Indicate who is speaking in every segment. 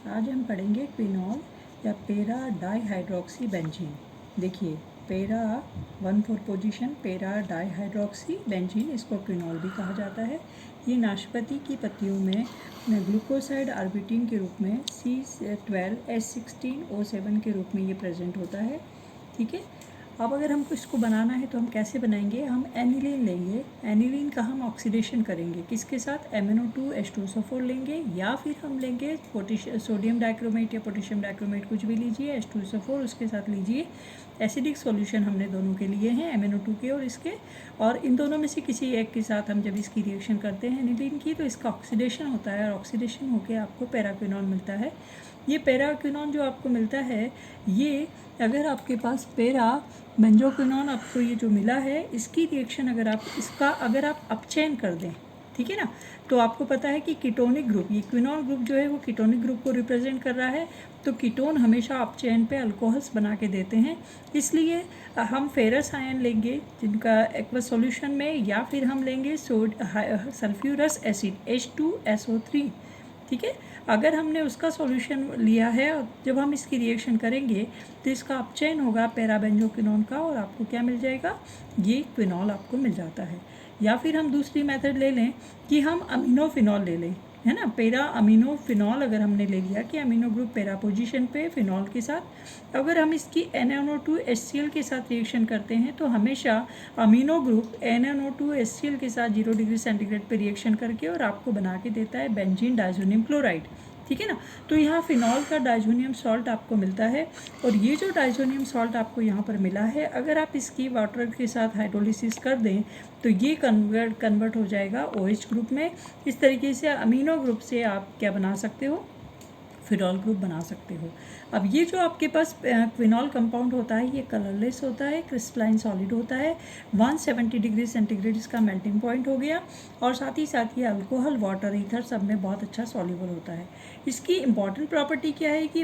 Speaker 1: आज हम पढ़ेंगे क्विनॉल या पैरा डाइहाइड्रोक्सी बेंजीन। देखिए para 1,4 position para dihydroxy benzene, इसको क्विनॉल भी कहा जाता है। ये नाशपाती की पत्तियों में ग्लूकोसाइड आर्बिटिन के रूप में C12H16O7 के रूप में ये प्रेजेंट होता है। ठीक है, अब अगर हमको इसको बनाना है तो हम कैसे बनाएंगे, हम एनिलीन लेंगे। एनिलीन का हम ऑक्सीडेशन करेंगे किसके साथ, MnO2H2SO4 लेंगे, या फिर हम लेंगे सोडियम डाइक्रोमेट या पोटेशियम डाइक्रोमेट, कुछ भी लीजिए, H2SO4 उसके साथ लीजिए। एसिडिक सॉल्यूशन हमने दोनों के लिए हैं, MnO2 के और इसके, और इन दोनों में से किसी एक के साथ हम जब इसकी रिएक्शन करते हैं एनिलीन की, तो इसका ऑक्सीडेशन होता है और ऑक्सीडेशन होकर आपको पैराक्विनॉल मिलता है। ये पैराक्विनॉल जो आपको मिलता है, ये अगर आपके पास पैरा बेंजोक्विनॉल आपको ये जो मिला है, इसकी रिएक्शन अगर आप अपचयन कर दें, ठीक है ना, तो आपको पता है कि कीटोनिक ग्रुप, ये क्विनॉल ग्रुप जो है वो कीटोनिक ग्रुप को रिप्रेजेंट कर रहा है। तो कीटोन हमेशा अपचयन पे अल्कोहल्स बना के देते हैं, इसलिए हम फेरस आयन लेंगे जिनका एक्वस सॉल्यूशन में, या फिर हम लेंगे सल्फ्यूरस एसिड H2SO3। ठीक है, अगर हमने उसका सॉल्यूशन लिया है, जब हम इसकी रिएक्शन करेंगे तो इसका अपचयन होगा पैराबेंजोक्विनॉल का, और आपको क्या मिल जाएगा, ये क्विनॉल आपको मिल जाता है। या फिर हम दूसरी मेथड ले लें कि हम अमीनोफिनॉल ले लें, है ना, पैरा अमीनोफिनॉल अगर हमने ले लिया कि अमीनो ग्रुप पैरा पोजीशन पे फिनॉल के साथ, अगर हम इसकी NnO2HCl के साथ रिएक्शन करते हैं तो हमेशा अमीनो ग्रुप NnO2HCl के साथ 0 डिग्री सेंटीग्रेड पे रिएक्शन करके और आपको बना के देता है बेंजीन डाइजोनियम क्लोराइड। ठीक है ना, तो यहाँ फिनॉल का डाइजोनियम सॉल्ट आपको मिलता है, और ये जो डाइजोनियम सॉल्ट आपको यहाँ पर मिला है, अगर आप इसकी वाटर के साथ हाइड्रोलिसिस कर दें तो ये कन्वर्ट हो जाएगा OH ग्रुप में। इस तरीके से अमीनो ग्रुप से आप क्या बना सकते हो, फिनॉल ग्रुप बना सकते हो। अब ये जो आपके पास क्विनॉल कंपाउंड होता है, ये कलरलेस होता है, क्रिस्टलाइन सॉलिड होता है, 170 डिग्री सेंटीग्रेड इसका मेल्टिंग पॉइंट हो गया, और साथ ही साथ ये अल्कोहल, वाटर, ईथर सब में बहुत अच्छा सॉल्युबल होता है। इसकी इंपॉर्टेंट प्रॉपर्टी क्या है कि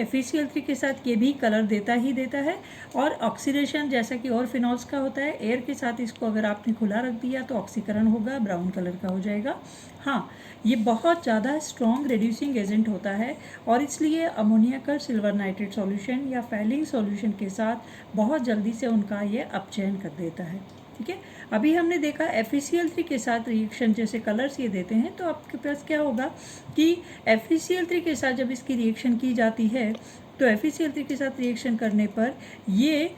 Speaker 1: FeCl3 के साथ ये भी कलर देता ही देता है, और ऑक्सीडेशन जैसा कि और फिनॉल्स का होता है, एयर के साथ इसको अगर आपने खुला रख दिया तो ऑक्सीकरण होगा, ब्राउन कलर का हो जाएगा। हाँ, ये बहुत ज़्यादा स्ट्रॉन्ग रिड्यूसिंग एजेंट होता है, और इसलिए अमोनिया का सिल्वर नाइट्रेट सॉल्यूशन या फैलिंग सॉल्यूशन के साथ बहुत जल्दी से उनका ये अपचयन कर देता है। ठीक है, अभी हमने देखा FeCl3 के साथ रिएक्शन जैसे कलर्स ये देते हैं, तो आपके पास क्या होगा कि FeCl3 के साथ जब इसकी रिएक्शन की जाती है तो FeCl3 के साथ रिएक्शन करने पर ये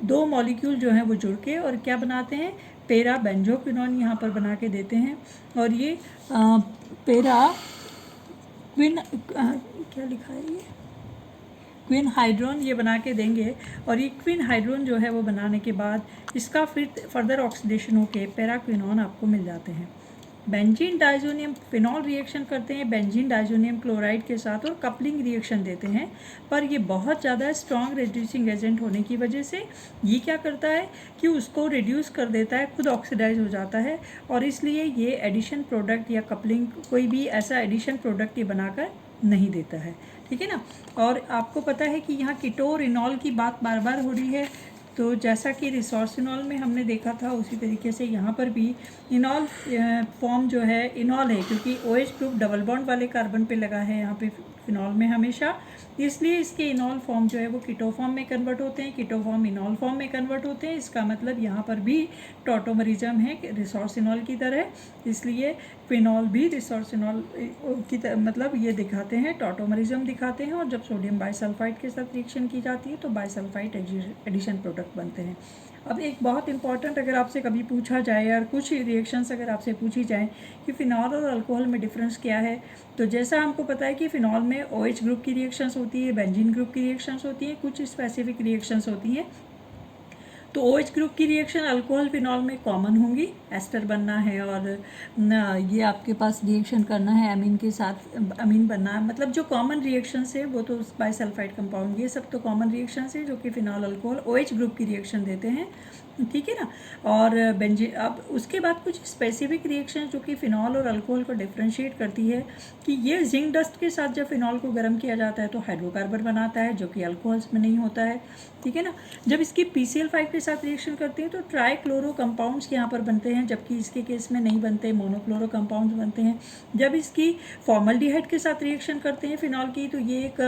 Speaker 1: दो मॉलिक्यूल जो हैं वो जुड़ के और क्या बनाते हैं, पैरा बेंजोक्विनॉल यहाँ पर बना के देते हैं, और ये पैरा क्या लिखा है, ये क्विन हाइड्रोन ये बना के देंगे, और ये क्विन हाइड्रोन जो है वो बनाने के बाद इसका फिर फर्दर ऑक्सीडेशन होके पैराक्विनॉन आपको मिल जाते हैं। बेंजीन डाइजोनियम फिनॉल रिएक्शन करते हैं बेंजीन डाइजोनियम क्लोराइड के साथ और कपलिंग रिएक्शन देते हैं, पर ये बहुत ज़्यादा स्ट्रॉन्ग रिड्यूसिंग एजेंट होने की वजह से ये क्या करता है कि उसको रिड्यूस कर देता है, खुद ऑक्सीडाइज हो जाता है, और इसलिए ये एडिशन प्रोडक्ट या कपलिंग कोई भी ऐसा एडिशन प्रोडक्ट ये बनाकर नहीं देता है। ठीक है ना, और आपको पता है कि यहाँ कीटोरिनॉल की बात बार बार हो रही है, तो जैसा कि रिसोर्सिनॉल में हमने देखा था उसी तरीके से यहाँ पर भी इनॉल फॉर्म जो है इनॉल है, क्योंकि OH ग्रुप डबल बॉन्ड वाले कार्बन पे लगा है यहाँ पे फिनॉल में हमेशा, इसलिए इसके इनॉल फॉर्म जो है वो कीटो फॉर्म में कन्वर्ट होते हैं, कीटो फॉर्म इनॉल फॉर्म में कन्वर्ट होते हैं। इसका मतलब यहाँ पर भी टॉटोमरिज्म है रिसोर्सिनॉल की तरह, इसलिए फिनॉल भी रिसोर्सिनॉल की मतलब ये दिखाते हैं, टॉटोमरिज्म दिखाते हैं, और जब सोडियम बाइसल्फाइड के साथ रिएक्शन की जाती है तो बाइसल्फाइड एडिशन प्रोडक्ट बनते हैं। अब एक बहुत इंपॉर्टेंट अगर आपसे कभी पूछा जाए, या कुछ रिएक्शंस अगर आपसे पूछी जाए कि फिनॉल और अल्कोहल में डिफरेंस क्या है, तो जैसा हमको पता है कि फिनॉल में OH ग्रुप की रिएक्शंस होती है, बेंजीन ग्रुप की रिएक्शंस होती हैं, कुछ स्पेसिफिक रिएक्शंस होती हैं। तो OH ग्रुप की रिएक्शन अल्कोहल फिनॉल में कॉमन होंगी, एस्टर बनना है और ये आपके पास रिएक्शन करना है अमीन के साथ, अमीन बनना है, मतलब जो कॉमन रिएक्शंस है वो तो बाइसल्फाइड कंपाउंड, ये सब तो कॉमन रिएक्शंस है जो कि फिनॉल अल्कोहल OH ग्रुप की रिएक्शन देते हैं। ठीक है ना, और बेंजीन, अब उसके बाद कुछ स्पेसिफिक रिएक्शन जो कि फिनॉल और अल्कोहल को डिफ्रेंशिएट करती है कि ये जिंक डस्ट के साथ जब फिनॉल को गर्म किया जाता है तो हाइड्रोकार्बन बनाता है, जो कि अल्कोहल्स में नहीं होता है। ठीक है ना, जब इसकी PCl5 के के साथ रिएक्शन करती हैं तो ट्राईक्लोरो कंपाउंड्स यहाँ पर बनते हैं, जबकि इसके केस में नहीं बनते, मोनोक्लोरो कंपाउंड्स बनते हैं। जब इसकी फॉर्मल्डिहाइड के साथ रिएक्शन करते हैं फिनॉल की, तो ये एक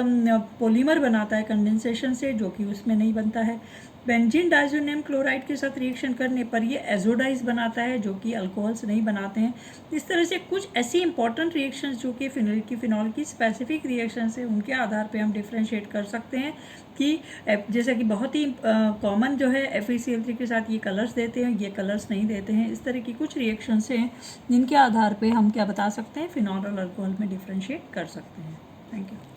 Speaker 1: पॉलीमर बनाता है कंडेंसेशन से, जो कि उसमें नहीं बनता है। बेंजीन डाइजोनियम क्लोराइड के साथ रिएक्शन करने पर ये एजोडाइज बनाता है, जो कि अल्कोहल्स नहीं बनाते हैं। इस तरह से कुछ ऐसी इंपॉर्टेंट रिएक्शंस जो कि फिनॉल की स्पेसिफिक रिएक्शंस है, उनके आधार पे हम डिफ्रेंशिएट कर सकते हैं कि जैसा कि बहुत ही कॉमन जो है FeCl3 के साथ ये कलर्स देते हैं, ये कलर्स नहीं देते हैं। इस तरह की कुछ रिएक्शंस हैं जिनके आधार पे हम क्या बता सकते हैं, फिनॉल और अल्कोहल में डिफ्रेंशिएट कर सकते हैं। Thank you.